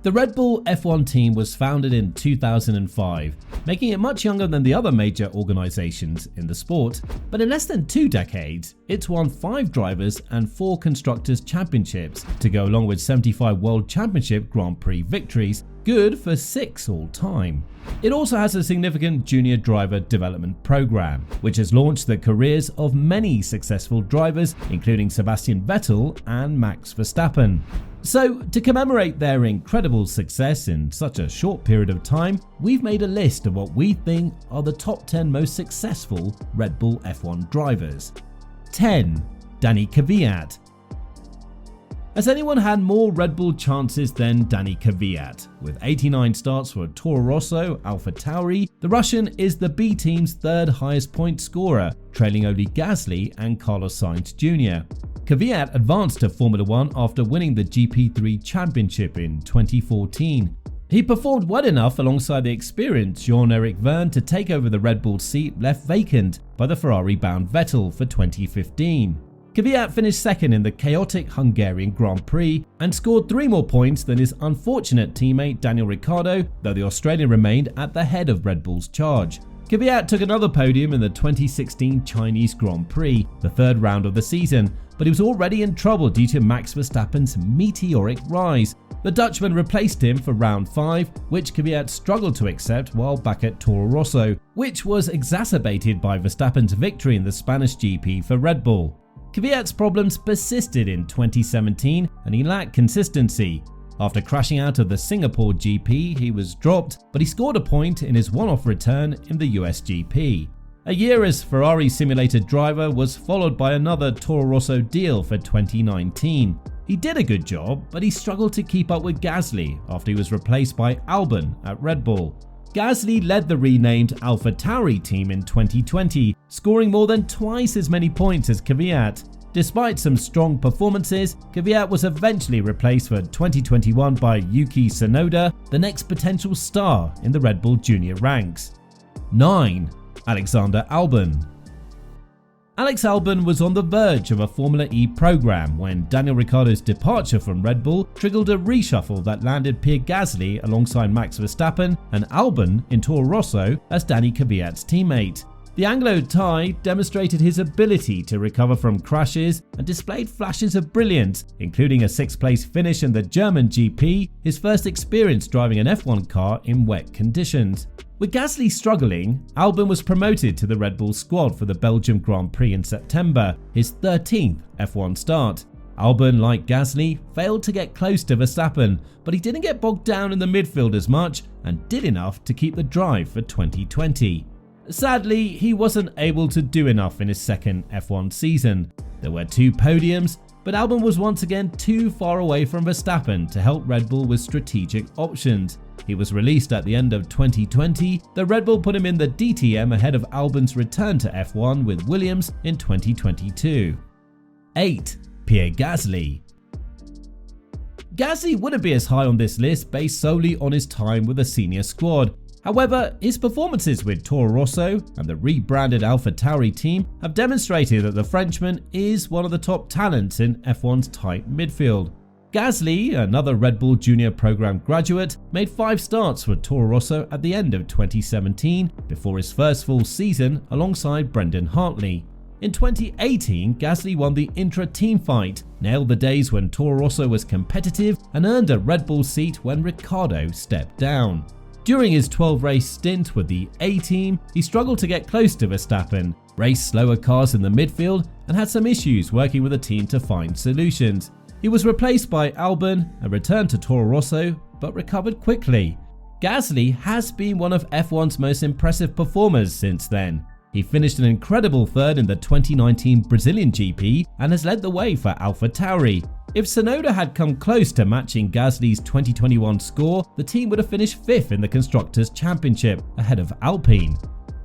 The Red Bull F1 team was founded in 2005, making it much younger than the other major organizations in the sport, but in less than 2 decades, it's won 5 drivers and 4 constructors championships to go along with 75 World Championship Grand Prix victories, good for 6 all time. It also has a significant junior driver development program, which has launched the careers of many successful drivers, including Sebastian Vettel and Max Verstappen. So, to commemorate their incredible success in such a short period of time, we've made a list of what we think are the top 10 most successful Red Bull F1 drivers. 10. Dani Kvyat. Has anyone had more Red Bull chances than Dani Kvyat? With 89 starts for Toro Rosso, AlphaTauri, the Russian is the B team's 3rd highest point scorer, trailing only Gasly and Carlos Sainz Jr. Kvyat advanced to Formula 1 after winning the GP3 championship in 2014. He performed well enough alongside the experienced Jean-Eric Vergne to take over the Red Bull seat left vacant by the Ferrari-bound Vettel for 2015. Kvyat finished 2nd in the chaotic Hungarian Grand Prix and scored 3 more points than his unfortunate teammate Daniel Ricciardo, though the Australian remained at the head of Red Bull's charge. Kvyat took another podium in the 2016 Chinese Grand Prix, the 3rd round of the season, but he was already in trouble due to Max Verstappen's meteoric rise. The Dutchman replaced him for round 5, which Kvyat struggled to accept while back at Toro Rosso, which was exacerbated by Verstappen's victory in the Spanish GP for Red Bull. Kvyat's problems persisted in 2017 and he lacked consistency. After crashing out of the Singapore GP, he was dropped, but he scored a point in his one-off return in the US GP. A year as Ferrari simulator driver was followed by another Toro Rosso deal for 2019. He did a good job, but he struggled to keep up with Gasly after he was replaced by Albon at Red Bull. Gasly led the renamed AlphaTauri team in 2020, scoring more than twice as many points as Kvyat. Despite some strong performances, Kvyat was eventually replaced for 2021 by Yuki Tsunoda, the next potential star in the Red Bull junior ranks. 9. Alexander Albon. Alex Albon was on the verge of a Formula E program when Daniel Ricciardo's departure from Red Bull triggered a reshuffle that landed Pierre Gasly alongside Max Verstappen and Albon in Toro Rosso as Dani Kvyat's teammate. The Anglo-Thai demonstrated his ability to recover from crashes and displayed flashes of brilliance, including a 6th place finish in the German GP, his first experience driving an F1 car in wet conditions. With Gasly struggling, Albon was promoted to the Red Bull squad for the Belgium Grand Prix in September, his 13th F1 start. Albon, like Gasly, failed to get close to Verstappen, but he didn't get bogged down in the midfield as much and did enough to keep the drive for 2020. Sadly, he wasn't able to do enough in his 2nd F1 season. There were 2 podiums, but Albon was once again too far away from Verstappen to help Red Bull with strategic options. He was released at the end of 2020, though Red Bull put him in the DTM ahead of Albon's return to F1 with Williams in 2022. 8. Pierre Gasly. Gasly wouldn't be as high on this list based solely on his time with the senior squad. However, his performances with Toro Rosso and the rebranded AlphaTauri team have demonstrated that the Frenchman is one of the top talents in F1's tight midfield. Gasly, another Red Bull Junior Program graduate, made 5 starts for Toro Rosso at the end of 2017 before his first full season alongside Brendan Hartley. In 2018, Gasly won the intra-team fight, nailed the days when Toro Rosso was competitive and earned a Red Bull seat when Ricciardo stepped down. During his 12-race stint with the A team, he struggled to get close to Verstappen, raced slower cars in the midfield, and had some issues working with the team to find solutions. He was replaced by Albon and returned to Toro Rosso, but recovered quickly. Gasly has been one of F1's most impressive performers since then. He finished an incredible 3rd in the 2019 Brazilian GP and has led the way for AlphaTauri. If Tsunoda had come close to matching Gasly's 2021 score, the team would have finished 5th in the Constructors' Championship, ahead of Alpine.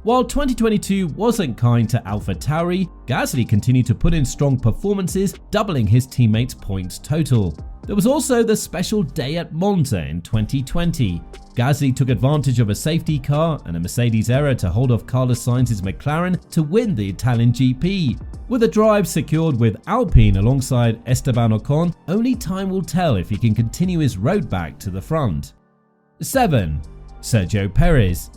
While 2022 wasn't kind to AlphaTauri, Gasly continued to put in strong performances, doubling his teammates' points total. There was also the special day at Monza in 2020. Gasly took advantage of a safety car and a Mercedes error to hold off Carlos Sainz's McLaren to win the Italian GP. With a drive secured with Alpine alongside Esteban Ocon, only time will tell if he can continue his road back to the front. 7. Sergio Perez.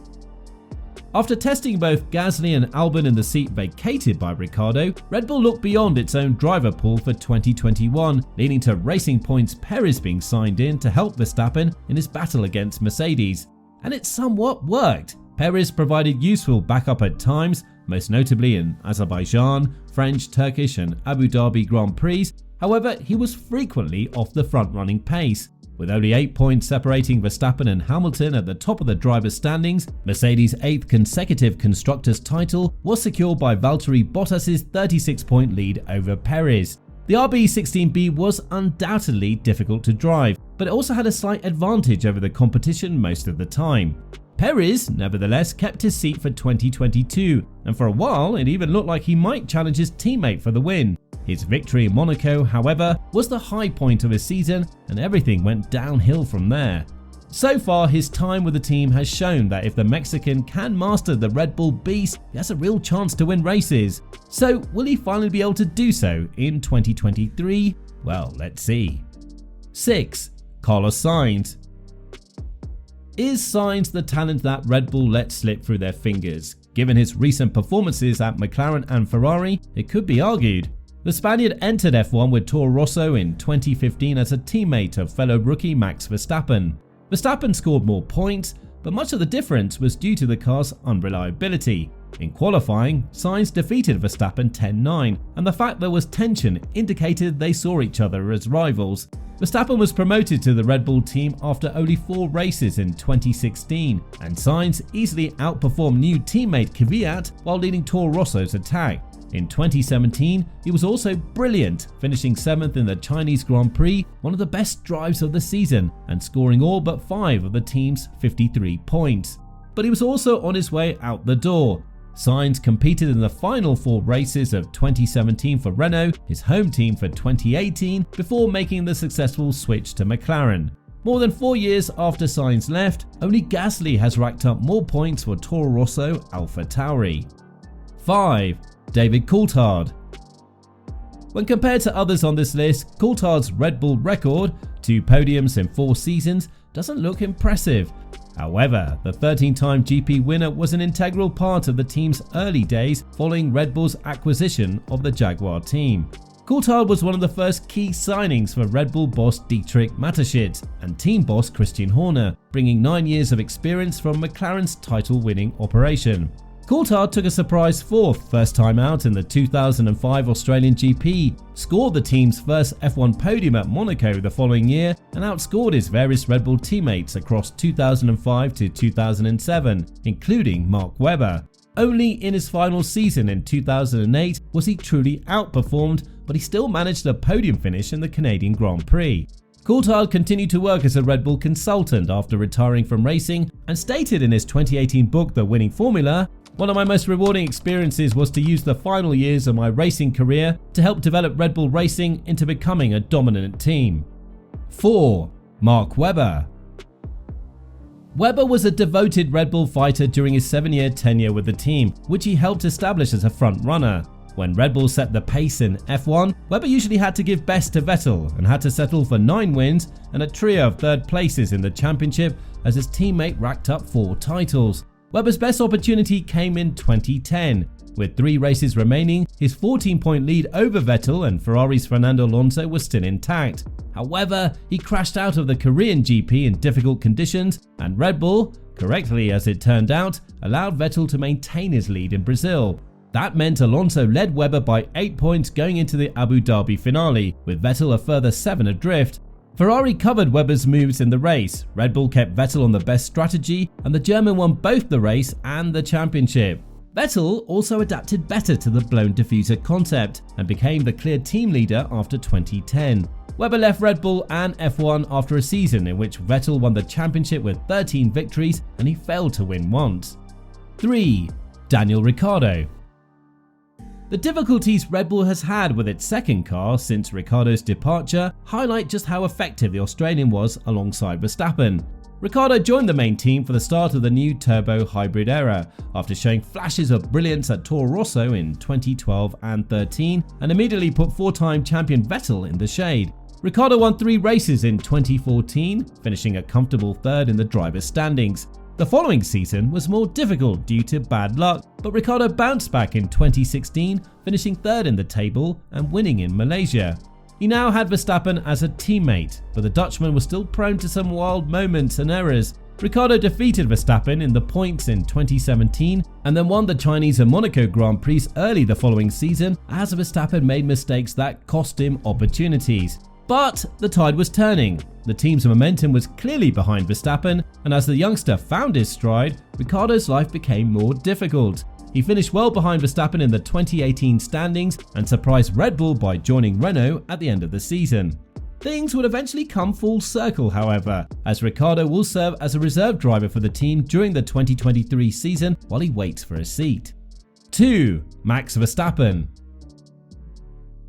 After testing both Gasly and Albon in the seat vacated by Ricciardo, Red Bull looked beyond its own driver pool for 2021, leading to Racing Point's Perez being signed in to help Verstappen in his battle against Mercedes. And it somewhat worked. Perez provided useful backup at times, most notably in Azerbaijan, French, Turkish and Abu Dhabi Grand Prix. However, he was frequently off the front-running pace. With only 8 points separating Verstappen and Hamilton at the top of the drivers' standings, Mercedes' 8th consecutive Constructors' title was secured by Valtteri Bottas' 36-point lead over Perez. The RB16B was undoubtedly difficult to drive, but it also had a slight advantage over the competition most of the time. Perez, nevertheless, kept his seat for 2022, and for a while it even looked like he might challenge his teammate for the win. His victory in Monaco, however, was the high point of his season, and everything went downhill from there. So far, his time with the team has shown that if the Mexican can master the Red Bull beast, he has a real chance to win races. So, will he finally be able to do so in 2023? Well, let's see. 6. Carlos Sainz. Is Sainz the talent that Red Bull let slip through their fingers? Given his recent performances at McLaren and Ferrari, it could be argued. The Spaniard entered F1 with Toro Rosso in 2015 as a teammate of fellow rookie Max Verstappen. Verstappen scored more points, but much of the difference was due to the car's unreliability. In qualifying, Sainz defeated Verstappen 10-9, and the fact there was tension indicated they saw each other as rivals. Verstappen was promoted to the Red Bull team after only 4 races in 2016, and Sainz easily outperformed new teammate Kvyat while leading Toro Rosso's attack. In 2017, he was also brilliant, finishing 7th in the Chinese Grand Prix, one of the best drives of the season, and scoring all but 5 of the team's 53 points. But he was also on his way out the door. Sainz competed in the final 4 races of 2017 for Renault, his home team for 2018, before making the successful switch to McLaren. More than 4 years after Sainz left, only Gasly has racked up more points for Toro Rosso AlphaTauri. 5. David Coulthard. When compared to others on this list, Coulthard's Red Bull record, 2 podiums in 4 seasons, doesn't look impressive. However, the 13-time GP winner was an integral part of the team's early days following Red Bull's acquisition of the Jaguar team. Coulthard was one of the first key signings for Red Bull boss Dietrich Mateschitz and team boss Christian Horner, bringing 9 years of experience from McLaren's title-winning operation. Coulthard took a surprise 4th first time out in the 2005 Australian GP, scored the team's first F1 podium at Monaco the following year, and outscored his various Red Bull teammates across 2005 to 2007, including Mark Webber. Only in his final season in 2008 was he truly outperformed, but he still managed a podium finish in the Canadian Grand Prix. Coulthard continued to work as a Red Bull consultant after retiring from racing, and stated in his 2018 book The Winning Formula, "One of my most rewarding experiences was to use the final years of my racing career to help develop Red Bull Racing into becoming a dominant team." 4. Mark Webber. Webber was a devoted Red Bull fighter during his 7-year tenure with the team, which he helped establish as a front runner. When Red Bull set the pace in F1, Webber usually had to give best to Vettel and had to settle for 9 wins and a trio of 3rd places in the championship as his teammate racked up 4 titles. Webber's best opportunity came in 2010. With 3 races remaining, his 14-point lead over Vettel and Ferrari's Fernando Alonso was still intact. However, he crashed out of the Korean GP in difficult conditions, and Red Bull, correctly as it turned out, allowed Vettel to maintain his lead in Brazil. That meant Alonso led Webber by 8 points going into the Abu Dhabi finale, with Vettel a further 7 adrift. Ferrari covered Webber's moves in the race, Red Bull kept Vettel on the best strategy, and the German won both the race and the championship. Vettel also adapted better to the blown diffuser concept and became the clear team leader after 2010. Webber left Red Bull and F1 after a season in which Vettel won the championship with 13 victories and he failed to win once. 3. Daniel Ricciardo. The difficulties Red Bull has had with its second car since Ricciardo's departure highlight just how effective the Australian was alongside Verstappen. Ricciardo joined the main team for the start of the new turbo hybrid era, after showing flashes of brilliance at Toro Rosso in 2012 and 13 and immediately put four-time champion Vettel in the shade. Ricciardo won 3 races in 2014, finishing a comfortable third in the drivers' standings. The following season was more difficult due to bad luck, but Ricciardo bounced back in 2016, finishing third in the table and winning in Malaysia. He now had Verstappen as a teammate, but the Dutchman was still prone to some wild moments and errors. Ricciardo defeated Verstappen in the points in 2017 and then won the Chinese and Monaco Grand Prix early the following season as Verstappen made mistakes that cost him opportunities. But the tide was turning. The team's momentum was clearly behind Verstappen, and as the youngster found his stride, Ricciardo's life became more difficult. He finished well behind Verstappen in the 2018 standings and surprised Red Bull by joining Renault at the end of the season. Things would eventually come full circle, however, as Ricciardo will serve as a reserve driver for the team during the 2023 season while he waits for a seat. 2. Max Verstappen.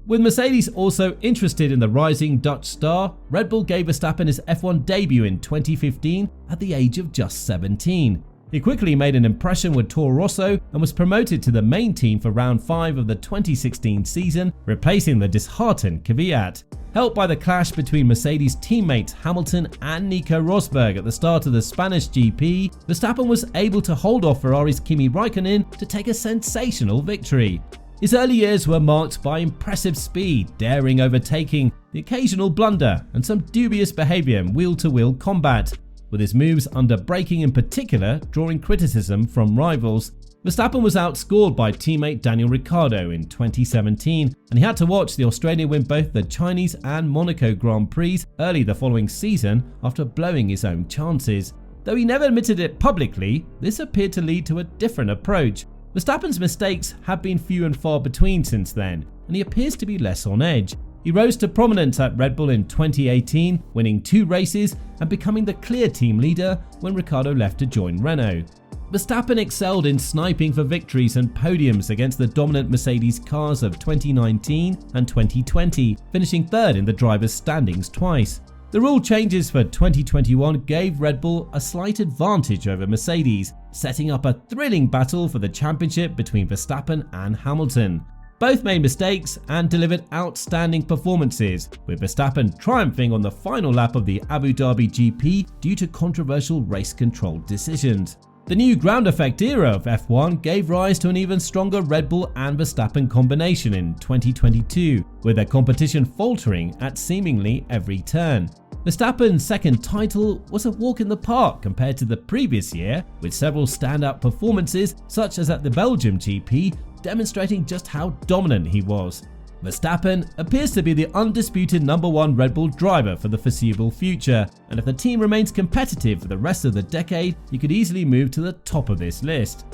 With Mercedes also interested in the rising Dutch star, Red Bull gave Verstappen his F1 debut in 2015 at the age of just 17. He quickly made an impression with Toro Rosso and was promoted to the main team for round 5 of the 2016 season, replacing the disheartened Kvyat. Helped by the clash between Mercedes teammates Hamilton and Nico Rosberg at the start of the Spanish GP, Verstappen was able to hold off Ferrari's Kimi Raikkonen to take a sensational victory. His early years were marked by impressive speed, daring overtaking, the occasional blunder, and some dubious behaviour in wheel-to-wheel combat, with his moves under braking in particular drawing criticism from rivals. Verstappen was outscored by teammate Daniel Ricciardo in 2017, and he had to watch the Australian win both the Chinese and Monaco Grand Prix early the following season after blowing his own chances. Though he never admitted it publicly, this appeared to lead to a different approach. Verstappen's mistakes have been few and far between since then, and he appears to be less on edge. He rose to prominence at Red Bull in 2018, winning 2 races and becoming the clear team leader when Ricciardo left to join Renault. Verstappen excelled in sniping for victories and podiums against the dominant Mercedes cars of 2019 and 2020, finishing third in the drivers' standings twice. The rule changes for 2021 gave Red Bull a slight advantage over Mercedes, setting up a thrilling battle for the championship between Verstappen and Hamilton. Both made mistakes and delivered outstanding performances, with Verstappen triumphing on the final lap of the Abu Dhabi GP due to controversial race control decisions. The new ground effect era of F1 gave rise to an even stronger Red Bull and Verstappen combination in 2022, with their competition faltering at seemingly every turn. Verstappen's second title was a walk in the park compared to the previous year, with several standout performances such as at the Belgium GP, demonstrating just how dominant he was. Verstappen appears to be the undisputed #1 Red Bull driver for the foreseeable future, and if the team remains competitive for the rest of the decade, he could easily move to the top of this list.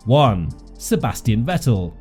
1. Sebastian Vettel.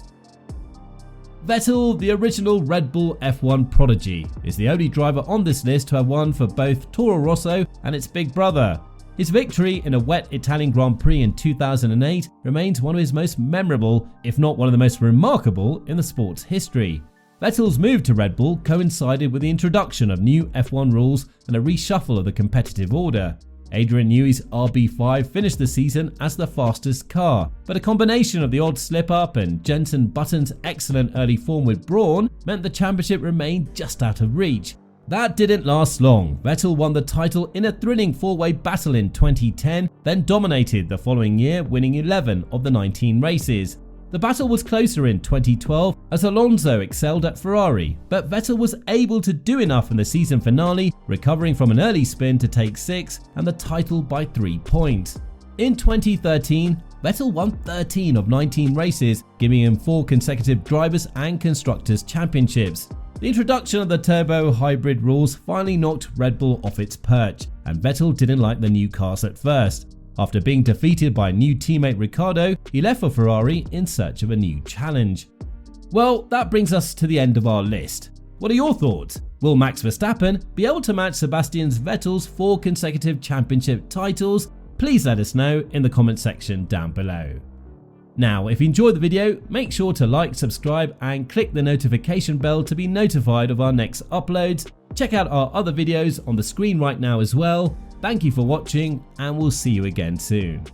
Vettel, the original Red Bull F1 prodigy, is the only driver on this list to have won for both Toro Rosso and its big brother. His victory in a wet Italian Grand Prix in 2008 remains one of his most memorable, if not one of the most remarkable, in the sport's history. Vettel's move to Red Bull coincided with the introduction of new F1 rules and a reshuffle of the competitive order. Adrian Newey's RB5 finished the season as the fastest car, but a combination of the odd slip-up and Jenson Button's excellent early form with Brawn meant the championship remained just out of reach. That didn't last long. Vettel won the title in a thrilling 4-way battle in 2010, then dominated the following year, winning 11 of the 19 races. The battle was closer in 2012 as Alonso excelled at Ferrari, but Vettel was able to do enough in the season finale, recovering from an early spin to take 6 and the title by 3 points. In 2013, Vettel won 13 of 19 races, giving him 4 consecutive drivers' and constructors' championships. The introduction of the turbo hybrid rules finally knocked Red Bull off its perch, and Vettel didn't like the new cars at first. After being defeated by new teammate Ricciardo, he left for Ferrari in search of a new challenge. Well, that brings us to the end of our list. What are your thoughts? Will Max Verstappen be able to match Sebastian Vettel's 4 consecutive championship titles? Please let us know in the comment section down below. Now, if you enjoyed the video, make sure to like, subscribe and click the notification bell to be notified of our next uploads. Check out our other videos on the screen right now as well. Thank you for watching, and we'll see you again soon.